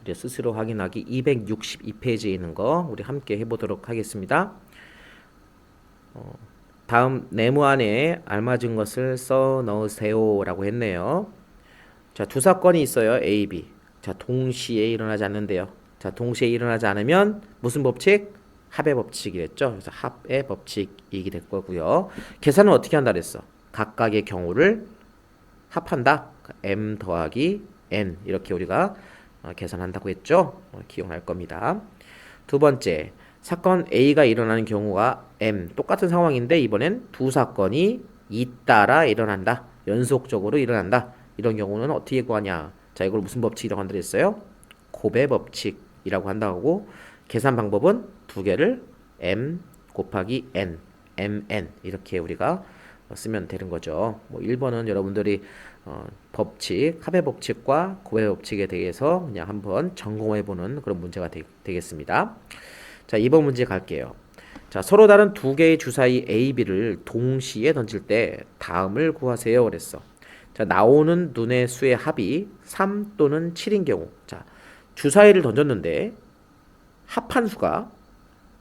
우리 스스로 확인하기 262페이지에 있는 거 우리 함께 해보도록 하겠습니다. 다음 네모안에 알맞은 것을 써 넣으세요 라고 했네요. 자, 두 사건이 있어요. A, B. 자, 동시에 일어나지 않는데요. 자, 동시에 일어나지 않으면 무슨 법칙? 합의 법칙이랬죠. 그래서 합의 법칙이게 될 거고요. 계산은 어떻게 한다 그랬어? 각각의 경우를 합한다. m 더하기 n 이렇게 우리가 계산한다고 했죠. 기억할 겁니다. 두 번째, 사건 A가 일어나는 경우가 m 똑같은 상황인데 이번엔 두 사건이 잇따라 일어난다. 연속적으로 일어난다. 이런 경우는 어떻게 구하냐? 자, 이걸 무슨 법칙이라고 한다 그랬어요? 곱의 법칙이라고 한다고. 계산 방법은 두 개를 m 곱하기 n, mn 이렇게 우리가 쓰면 되는 거죠. 뭐 1번은 여러분들이 법칙, 합의 법칙과 곱의 법칙에 대해서 그냥 한번 점검해보는 그런 문제가 되겠습니다. 자, 2번 문제 갈게요. 자, 서로 다른 두 개의 주사위 A, B를 동시에 던질 때 다음을 구하세요 그랬어. 자, 나오는 눈의 수의 합이 3 또는 7인 경우. 자, 주사위를 던졌는데 합한 수가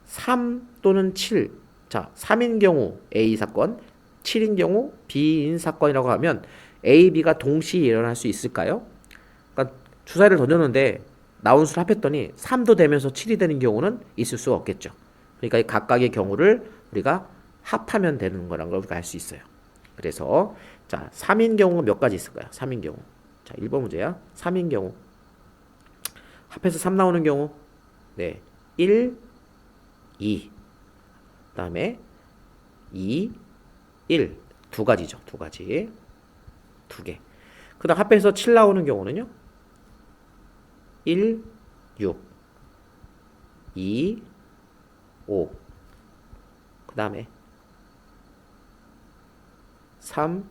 3 또는 7. 자, 3인 경우 A 사건, 7인 경우 B인 사건이라고 하면 A, B가 동시에 일어날 수 있을까요? 그러니까 주사위를 던졌는데 나온 수를 합했더니 3도 되면서 7이 되는 경우는 있을 수가 없겠죠. 그러니까 이 각각의 경우를 우리가 합하면 되는 거라는 걸 우리가 알 수 있어요. 그래서 자, 3인 경우 몇 가지 있을까요? 3인 경우. 자, 1번 문제야. 3인 경우. 합해서 3 나오는 경우. 네. 1, 2. 그다음에 2, 1. 두 가지죠. 두 가지. 두 개. 그다음 합해서 7 나오는 경우는요. 1, 6. 2, 5. 그다음에 3,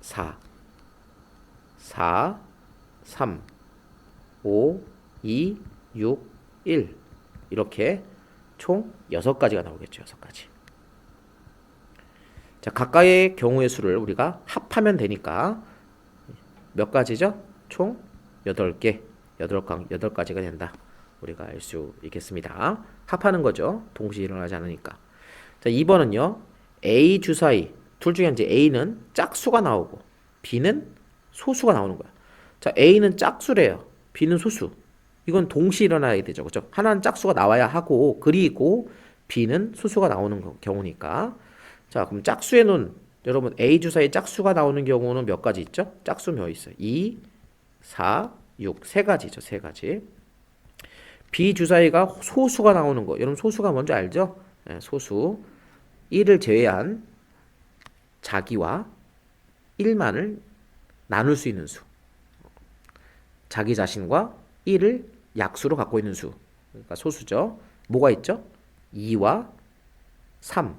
4. 4, 3. 5, 2, 6, 1. 이렇게 총 6가지가 나오겠죠. 6가지. 자, 각각의 경우의 수를 우리가 합하면 되니까 몇 가지죠? 총 8개, 8가지가 된다. 우리가 알 수 있겠습니다. 합하는 거죠. 동시에 일어나지 않으니까. 자, 2번은요. A 주사위. 둘 중에 이제 A는 짝수가 나오고 B는 소수가 나오는 거야. 자, A는 짝수래요. B는 소수. 이건 동시에 일어나야 되죠. 그렇죠? 하나는 짝수가 나와야 하고 그리고 B는 소수가 나오는 경우니까. 자, 그럼 짝수의 눈. 여러분 A 주사위 짝수가 나오는 경우는 몇 가지 있죠? 짝수 몇 있어요? 2, 4, 6. 세 가지죠. 세 가지. B 주사위가 소수가 나오는 거. 여러분 소수가 뭔지 알죠? 네, 소수. 1을 제외한 자기와 1만을 나눌 수 있는 수. 자기 자신과 1을 약수로 갖고 있는 수. 그러니까 소수죠. 뭐가 있죠? 2와 3.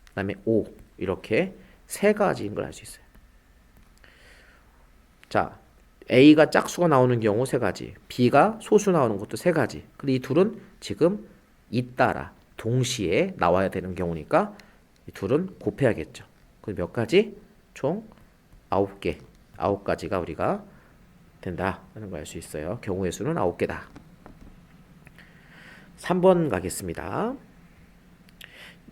그다음에 5. 이렇게 세 가지인 걸 알 수 있어요. 자, A가 짝수가 나오는 경우 세 가지, B가 소수 나오는 것도 세 가지. 근데 이 둘은 지금 잇따라 동시에 나와야 되는 경우니까 이 둘은 곱해야겠죠. 그 몇 가지? 총 9개. 9가지가 우리가 된다는 걸 알 수 있어요. 경우의 수는 9개다. 3번 가겠습니다.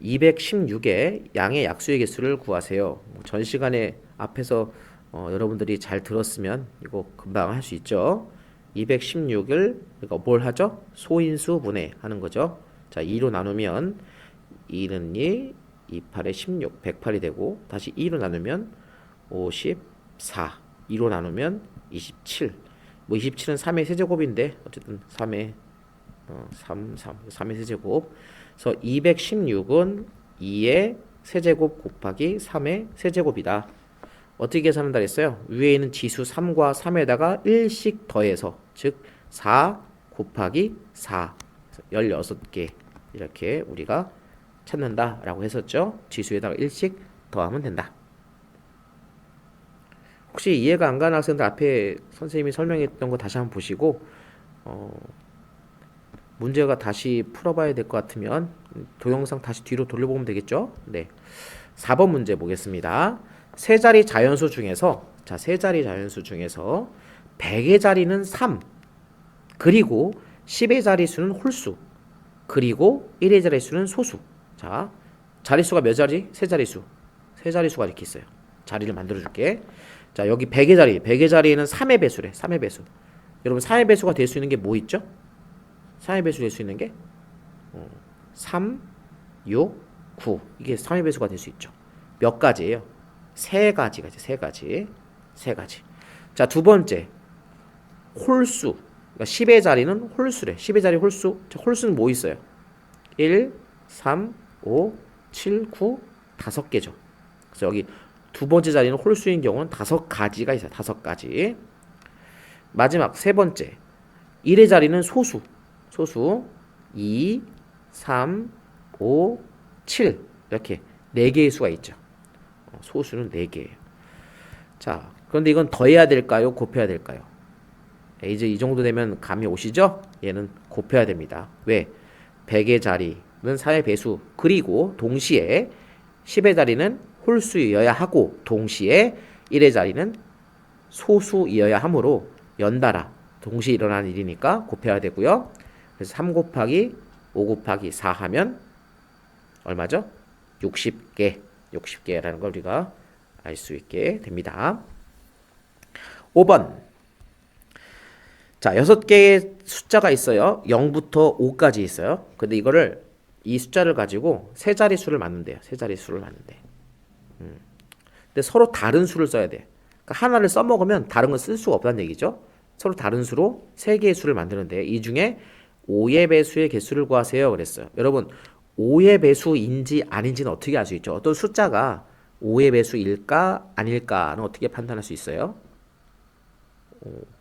216의 양의 약수의 개수를 구하세요. 전 시간에 앞에서 여러분들이 잘 들었으면 이거 금방 할 수 있죠. 216을 그러니까 뭘 하죠? 소인수 분해하는 거죠. 자, 2로 나누면 2는 2, 2, 8에 16, 108이 되고 다시 2로 나누면 54, 2로 나누면 27. 뭐 27은 3의 세제곱인데 어쨌든 3의 3의 세제곱. 그래서 216은 2의 세제곱 곱하기 3의 세제곱이다. 어떻게 계산한다 했어요? 위에 있는 지수 3과 3에다가 1씩 더해서 즉 4 곱하기 4 16개 이렇게 우리가 찾는다라고 했었죠. 지수에다가 1씩 더하면 된다. 혹시 이해가 안 가는 학생들 앞에 선생님이 설명했던 거 다시 한번 보시고 문제가 다시 풀어봐야 될 것 같으면 동영상 다시 뒤로 돌려보면 되겠죠. 네, 4번 문제 보겠습니다. 세 자리 자연수 중에서 자, 세 자리 자연수 중에서 100의 자리는 3, 그리고 10의 자릿수는 홀수. 그리고 1의 자릿수는 소수. 자, 자릿수가 몇 자리? 세 자릿수. 세 자릿수가 이렇게 있어요. 자리를 만들어 줄게. 자, 여기 100의 자리. 100의 자리에는 3의 배수래. 3의 배수. 여러분 3의 배수가 될 수 있는 게 뭐 있죠? 3의 배수 될 수 있는 게 3, 6, 9. 이게 3의 배수가 될 수 있죠. 몇 가지예요? 세 가지가 있죠. 세 가지. 세 가지. 자, 두 번째. 홀수. 그러니까 10의 자리는 홀수래. 10의 자리 홀수. 자, 홀수는 뭐 있어요? 1, 3, 5, 7, 9, 다섯 개죠. 그래서 여기 두 번째 자리는 홀수인 경우는 다섯 가지가 있어요. 다섯 가지. 마지막 세 번째. 1의 자리는 소수. 소수. 2, 3, 5, 7. 이렇게 네 개의 수가 있죠. 소수는 네 개예요. 자, 그런데 이건 더해야 될까요? 곱해야 될까요? 이제 이 정도 되면 감이 오시죠? 얘는 곱해야 됩니다. 왜? 100의 자리는 4의 배수. 그리고 동시에 10의 자리는 홀수이어야 하고 동시에 1의 자리는 소수이어야 하므로 연달아 동시에 일어나는 일이니까 곱해야 되고요. 그래서 3 곱하기 5 곱하기 4 하면 얼마죠? 60개. 60개라는 걸 우리가 알 수 있게 됩니다. 5번. 자, 6개의 숫자가 있어요. 0부터 5까지 있어요. 근데 이거를 이 숫자를 가지고 세 자릿수를 만든대요. 세 자릿수를 만든대. 근데 서로 다른 수를 써야 돼. 그러니까 하나를 써먹으면 다른 걸 쓸 수가 없다는 얘기죠. 서로 다른 수로 세 개의 수를 만드는데 이 중에 5의 배수의 개수를 구하세요. 그랬어요. 여러분 5의 배수인지 아닌지는 어떻게 알 수 있죠? 어떤 숫자가 5의 배수일까 아닐까는 어떻게 판단할 수 있어요?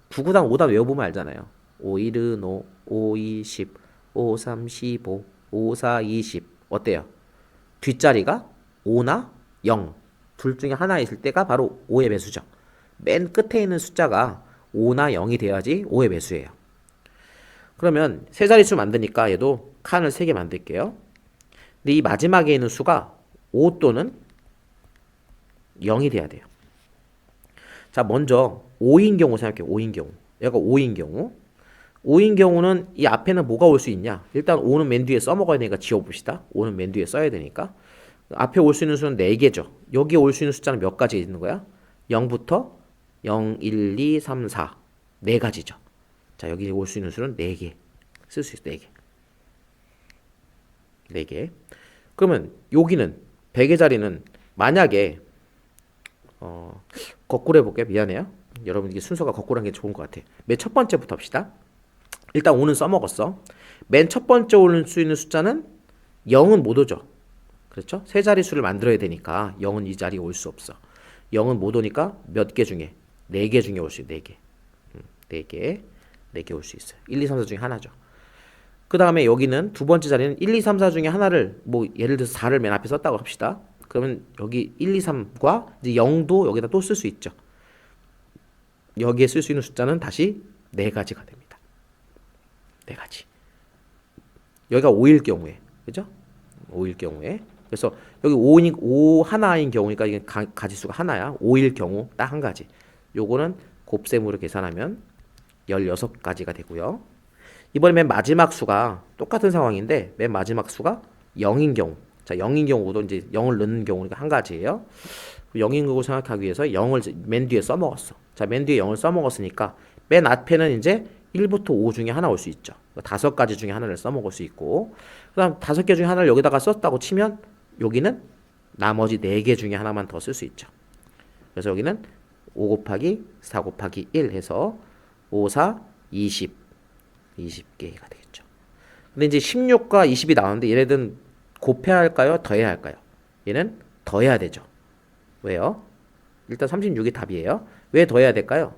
9구단 5단 외워보면 알잖아요. 5, 1은 5, 5, 2, 10, 5, 3, 15, 5, 4, 20 어때요? 뒷자리가 5나 0 둘 중에 하나 있을 때가 바로 5의 배수죠. 맨 끝에 있는 숫자가 5나 0이 돼야지 5의 배수예요. 그러면 세 자릿수 만드니까 얘도 칸을 3개 만들게요. 근데 이 마지막에 있는 수가 5 또는 0이 돼야 돼요. 자, 먼저 5인 경우 생각해요. 5인 경우. 얘가 5인 경우. 5인 경우는 이 앞에는 뭐가 올 수 있냐? 일단 5는 맨 뒤에 써먹어야 되니까 지워봅시다. 5는 맨 뒤에 써야 되니까. 앞에 올 수 있는 수는 4개죠. 여기에 올 수 있는 숫자는 몇 가지 있는 거야? 0부터 0, 1, 2, 3, 4. 4가지죠. 자, 여기 올 수 있는 수는 4개. 쓸 수 있어, 4개. 4개. 그러면 여기는 100의 자리는 만약에 거꾸로 해볼게요. 미안해요. 여러분 이게 순서가 거꾸로 하는 게 좋은 것 같아. 맨 첫 번째부터 합시다. 일단 5는 써먹었어. 맨 첫 번째 올 수 있는 숫자는 0은 못 오죠. 그렇죠? 세 자릿수를 만들어야 되니까 0은 이 자리에 올 수 없어. 0은 못 오니까 몇 개 중에? 4개 중에 올 수 있어. 4개. 4개. 4개 올 수 있어요. 1, 2, 3, 4 중에 하나죠. 그 다음에 여기는 두 번째 자리는 1, 2, 3, 4 중에 하나를 뭐 예를 들어서 4를 맨 앞에 썼다고 합시다. 그러면 여기 1, 2, 3과 이제 0도 여기다 또 쓸 수 있죠. 여기에 쓸 수 있는 숫자는 다시 4가지가 됩니다. 4가지. 여기가 5일 경우에, 그죠? 5일 경우에. 그래서 여기 5 하나인 경우니까 이게 가지수가 하나야. 5일 경우 딱 한 가지. 요거는 곱셈으로 계산하면 16가지가 되고요. 이번에 맨 마지막 수가 똑같은 상황인데 맨 마지막 수가 0인 경우. 자, 0인 경우도 이제 0을 넣는 경우니까 한 가지예요. 0인 거고 생각하기 위해서 0을 맨 뒤에 써먹었어. 자, 맨 뒤에 0을 써먹었으니까 맨 앞에는 이제 1부터 5 중에 하나 올 수 있죠. 5가지 중에 하나를 써먹을 수 있고 그 다음 5개 중에 하나를 여기다가 썼다고 치면 여기는 나머지 4개 중에 하나만 더 쓸 수 있죠. 그래서 여기는 5 곱하기 4 곱하기 1 해서 5, 4, 20 20개가 되겠죠. 근데 이제 16과 20이 나오는데 얘네들은 곱해야 할까요? 더해야 할까요? 얘는 더해야 되죠. 왜요? 일단 36이 답이에요. 왜 더해야 될까요?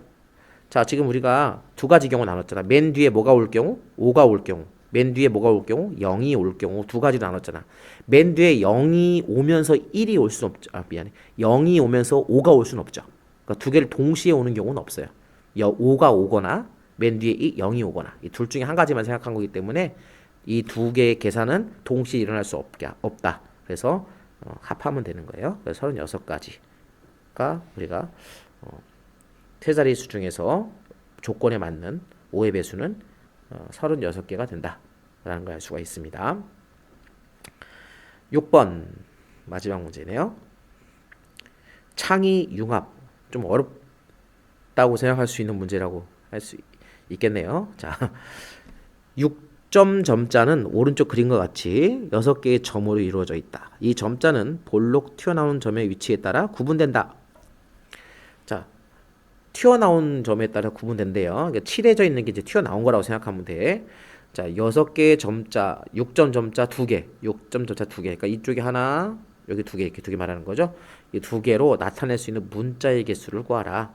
자, 지금 우리가 두 가지 경우 나눴잖아. 맨 뒤에 뭐가 올 경우? 5가 올 경우. 맨 뒤에 뭐가 올 경우? 0이 올 경우. 두 가지로 나눴잖아. 맨 뒤에 0이 오면서 1이 올 수는 없죠. 아, 미안해. 0이 오면서 5가 올 수는 없죠. 그러니까 두 개를 동시에 오는 경우는 없어요. 5가 오거나 맨 뒤에 0이 오거나 이 둘 중에 한 가지만 생각한 거기 때문에 이 두 개의 계산은 동시에 일어날 수 없다. 그래서 합하면 되는 거예요. 그래서 36가지가 우리가 세 자리 수 중에서 조건에 맞는 5의 배수는 36개가 된다 라는 걸 알 수가 있습니다. 6번 마지막 문제네요. 창의 융합, 좀 어렵다고 생각할 수 있는 문제라고 할 수 있겠네요. 자, 6점 점자는 오른쪽 그림과 같이 6개의 점으로 이루어져 있다. 이 점자는 볼록 튀어나온 점의 위치에 따라 구분된다. 자, 튀어나온 점에 따라 구분된대요. 그러니까 칠해져 있는 게 이제 튀어나온 거라고 생각하면 돼. 자, 6개의 점자, 6점 점자 2개, 6점 점자 2개. 그러니까 이쪽에 하나, 여기 2개, 이렇게 2개 말하는 거죠. 이 2개로 나타낼 수 있는 문자의 개수를 구하라.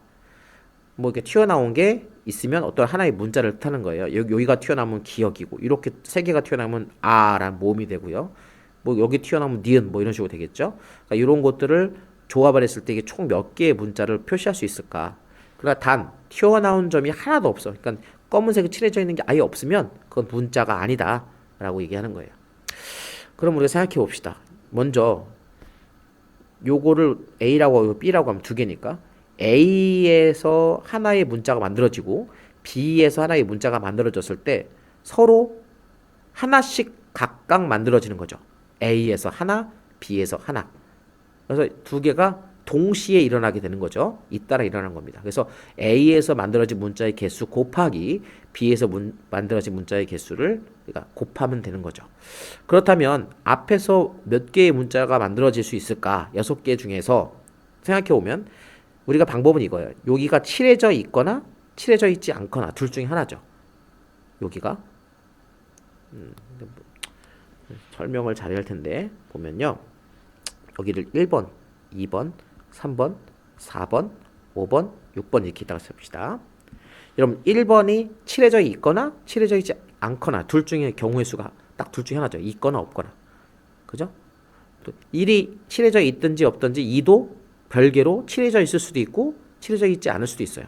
뭐 이렇게 튀어나온 게 있으면 어떤 하나의 문자를 뜻하는 거예요. 여기가 튀어나오면 기억이고, 이렇게 3개가 튀어나오면 아란 모음이 되고요. 뭐 여기 튀어나오면 니은 뭐 이런 식으로 되겠죠. 그러니까 이런 것들을 조합을 했을 때 이게 총 몇 개의 문자를 표시할 수 있을까? 그러나 단 튀어나온 점이 하나도 없어. 그러니까 검은색이 칠해져 있는 게 아예 없으면 그건 문자가 아니다 라고 얘기하는 거예요. 그럼 우리가 생각해 봅시다. 먼저 요거를 A라고 하고 B라고 하면 2개니까 A에서 하나의 문자가 만들어지고 B에서 하나의 문자가 만들어졌을 때 서로 하나씩 각각 만들어지는 거죠. A에서 하나, B에서 하나. 그래서 2개가 동시에 일어나게 되는 거죠. 잇따라 일어나는 겁니다. 그래서 A에서 만들어진 문자의 개수 곱하기 B에서 만들어진 문자의 개수를 그러니까 곱하면 되는 거죠. 그렇다면 앞에서 몇 개의 문자가 만들어질 수 있을까? 6개 중에서 생각해 보면 우리가 방법은 이거예요. 여기가 칠해져 있거나 칠해져 있지 않거나 둘 중에 하나죠. 여기가 설명을 잘해야 할 텐데 보면요. 여기를 1번, 2번, 3번, 4번, 5번, 6번 이렇게 있다가 씁시다. 여러분 1번이 칠해져 있거나 칠해져 있지 않거나 둘 중에 경우의 수가 딱 둘 중에 하나죠. 있거나 없거나. 그죠? 1이 칠해져 있든지 없든지 2도 별개로 칠해져 있을 수도 있고 칠해져 있지 않을 수도 있어요.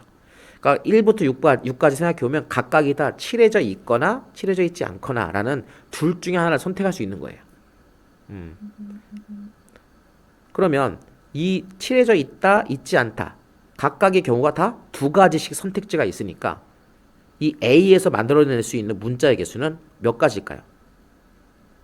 그러니까 1부터 6까지 생각해 보면 각각이 다 칠해져 있거나 칠해져 있지 않거나 라는 둘 중에 하나를 선택할 수 있는 거예요. 그러면 이 칠해져 있다, 있지 않다 각각의 경우가 다 2가지씩 선택지가 있으니까 이 A에서 만들어낼 수 있는 문자의 개수는 몇 가지일까요?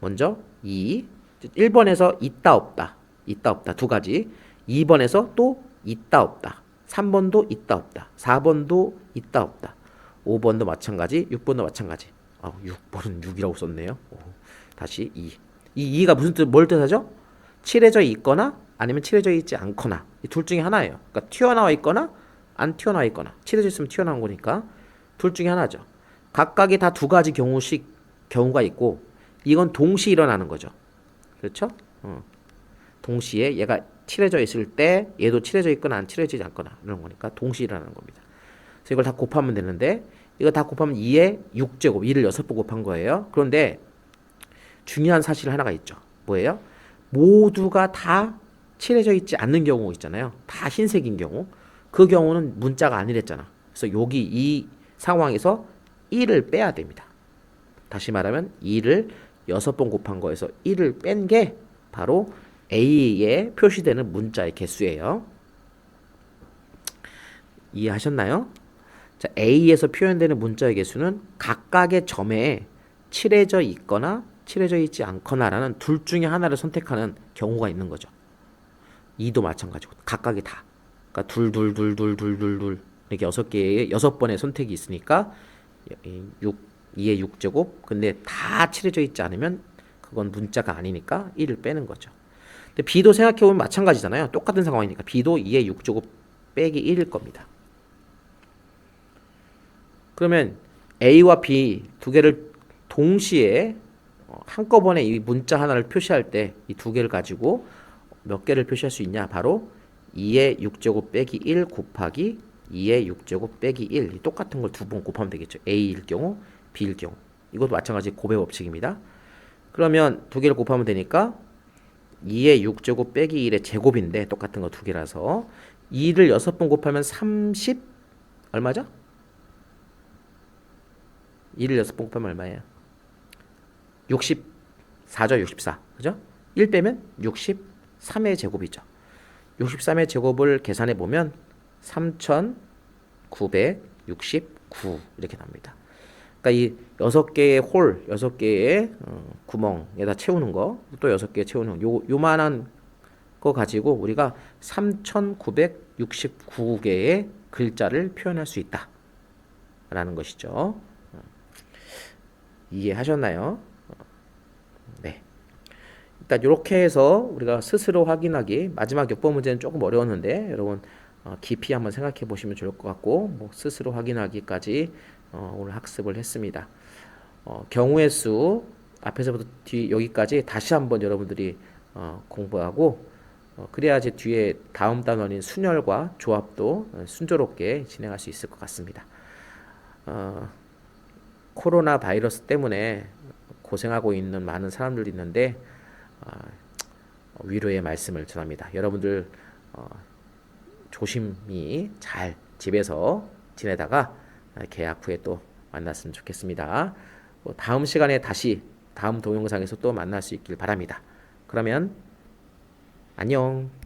먼저 1번에서 있다 없다 2가지 2번에서 또 있다 없다 3번도 있다 없다 4번도 있다 없다 5번도 마찬가지 6번도 마찬가지 6번은 6이라고 썼네요. 다시 2이 2가 무슨 뭘 뜻하죠? 칠해져 있거나 아니면 칠해져 있지 않거나 이 둘 중에 하나예요. 그러니까 튀어나와 있거나 안 튀어나와 있거나 칠해져 있으면 튀어나온 거니까 둘 중에 하나죠. 각각이 다 2가지 경우가 있고 이건 동시에 일어나는 거죠. 그렇죠? 동시에 얘가 칠해져 있을 때 얘도 칠해져 있거나 안 칠해지지 않거나 이런 거니까 동시에 일어나는 겁니다. 그래서 이걸 다 곱하면 되는데 이거 다 곱하면 2의 6제곱 2를 6번 곱한 거예요. 그런데 중요한 사실 하나가 있죠. 뭐예요? 모두가 다 칠해져 있지 않는 경우 있잖아요. 다 흰색인 경우. 그 경우는 문자가 아니랬잖아. 그래서 여기 이 상황에서 1을 빼야 됩니다. 다시 말하면 2를 6번 곱한 거에서 1을 뺀 게 바로 A에 표시되는 문자의 개수예요. 이해하셨나요? 자, A에서 표현되는 문자의 개수는 각각의 점에 칠해져 있거나 칠해져 있지 않거나라는 둘 중에 하나를 선택하는 경우가 있는 거죠. 2도 마찬가지고 각각이 다. 그러니까 둘 이렇게 6번의 선택이 있으니까 2의 6제곱 근데 다 칠해져 있지 않으면 그건 문자가 아니니까 1을 빼는 거죠. 근데 B도 생각해보면 마찬가지잖아요. 똑같은 상황이니까 B도 2의 6제곱 빼기 1일 겁니다. 그러면 A와 B 두 개를 동시에 한꺼번에 이 문자 하나를 표시할 때 이 두 개를 가지고 몇 개를 표시할 수 있냐? 바로 2의 6제곱 빼기 1 곱하기 2의 6제곱 빼기 1 똑같은 걸 2번 곱하면 되겠죠. A일 경우, B일 경우. 이것도 마찬가지 곱의 법칙입니다. 그러면 두 개를 곱하면 되니까 2의 6제곱 빼기 1의 제곱인데 똑같은 거 두 개라서 2를 6번 곱하면 30 얼마죠? 2를 6번 곱하면 얼마예요? 64죠. 64. 그죠? 1 빼면 63의 제곱이죠. 63의 제곱을 계산해 보면 3969 이렇게 납니다. 그러니까 이 6개의 홀, 6개의 구멍에다 채우는 거, 또 6개 채우는 거, 요만한 거 가지고 우리가 3,969개의 글자를 표현할 수 있다라는 것이죠. 이해하셨나요? 네. 일단 이렇게 해서 우리가 스스로 확인하기, 마지막 역법 문제는 조금 어려웠는데 여러분 깊이 한번 생각해 보시면 좋을 것 같고, 뭐 스스로 확인하기까지 오늘 학습을 했습니다. 경우의 수 앞에서부터 뒤 여기까지 다시 한번 여러분들이 공부하고, 그래야지 뒤에 다음 단원인 순열과 조합도 순조롭게 진행할 수 있을 것 같습니다. 코로나 바이러스 때문에 고생하고 있는 많은 사람들이 있는데 위로의 말씀을 전합니다. 여러분들 조심히 잘 집에서 지내다가 개학 후에 또 만났으면 좋겠습니다. 다음 시간에 다시 다음 동영상에서 또 만날 수 있길 바랍니다. 그러면 안녕.